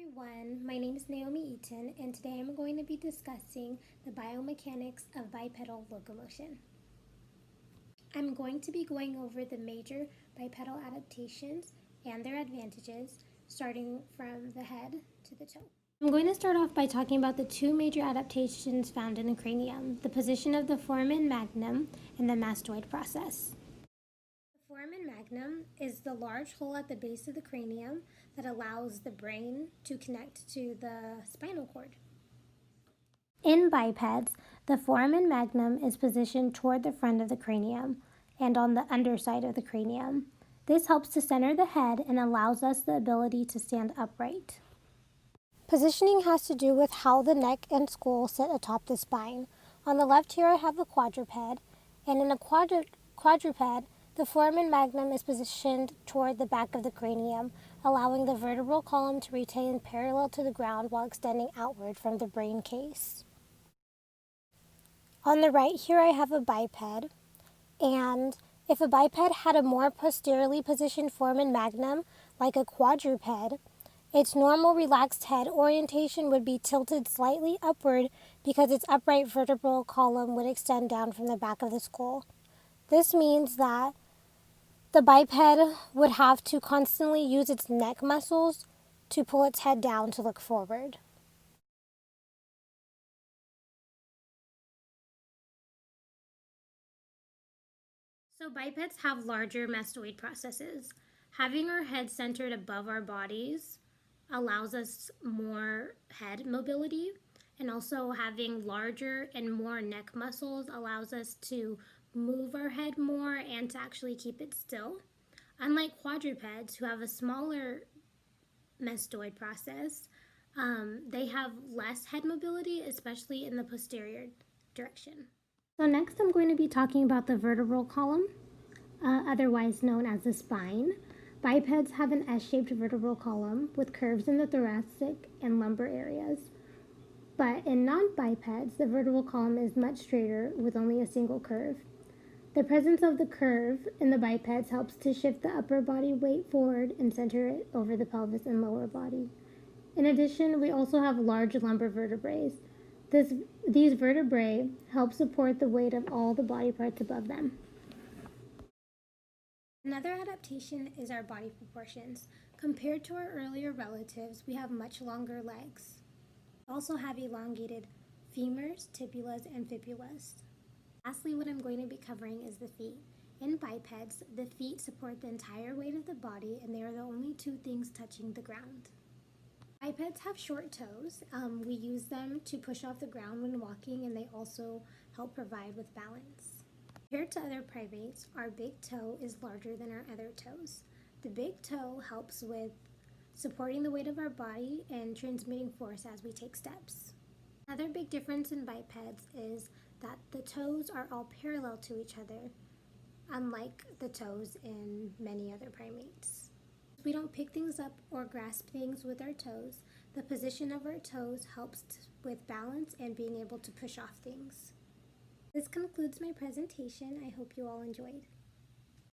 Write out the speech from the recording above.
Everyone, my name is Naomi Eaton, and today I'm going to be discussing the biomechanics of bipedal locomotion. I'm going to be going over the major bipedal adaptations and their advantages, starting from the head to the toe. I'm going to start off by talking about the two major adaptations found in the cranium, the position of the foramen magnum and the mastoid process. The foramen magnum is the large hole at the base of the cranium that allows the brain to connect to the spinal cord. In bipeds, the foramen magnum is positioned toward the front of the cranium and on the underside of the cranium. This helps to center the head and allows us the ability to stand upright. Positioning has to do with how the neck and skull sit atop the spine. On the left here I have a quadruped, and in a quadruped, the foramen magnum is positioned toward the back of the cranium, allowing the vertebral column to retain parallel to the ground while extending outward from the brain case. On the right here I have a biped, and if a biped had a more posteriorly positioned foramen magnum, like a quadruped, its normal relaxed head orientation would be tilted slightly upward because its upright vertebral column would extend down from the back of the skull. This means that the biped would have to constantly use its neck muscles to pull its head down to look forward. So bipeds have larger mastoid processes. Having our head centered above our bodies allows us more head mobility, and also having larger and more neck muscles allows us to move our head more and to actually keep it still. Unlike quadrupeds, who have a smaller mastoid process, they have less head mobility, especially in the posterior direction. So next I'm going to be talking about the vertebral column, otherwise known as the spine. Bipeds have an S-shaped vertebral column with curves in the thoracic and lumbar areas. But in non-bipeds, the vertebral column is much straighter with only a single curve. The presence of the curve in the bipeds helps to shift the upper body weight forward and center it over the pelvis and lower body. In addition, we also have large lumbar vertebrae. These vertebrae help support the weight of all the body parts above them. Another adaptation is our body proportions. Compared to our earlier relatives, we have much longer legs. We also have elongated femurs, tibulas, and fibulas. Lastly, what I'm going to be covering is the feet. In bipeds, the feet support the entire weight of the body, and they are the only two things touching the ground. Bipeds have short toes. We use them to push off the ground when walking, and they also help provide with balance. Compared to other primates, our big toe is larger than our other toes. The big toe helps with supporting the weight of our body and transmitting force as we take steps. Another big difference in bipeds is that the toes are all parallel to each other, unlike the toes in many other primates. We don't pick things up or grasp things with our toes. The position of our toes helps with balance and being able to push off things. This concludes my presentation. I hope you all enjoyed.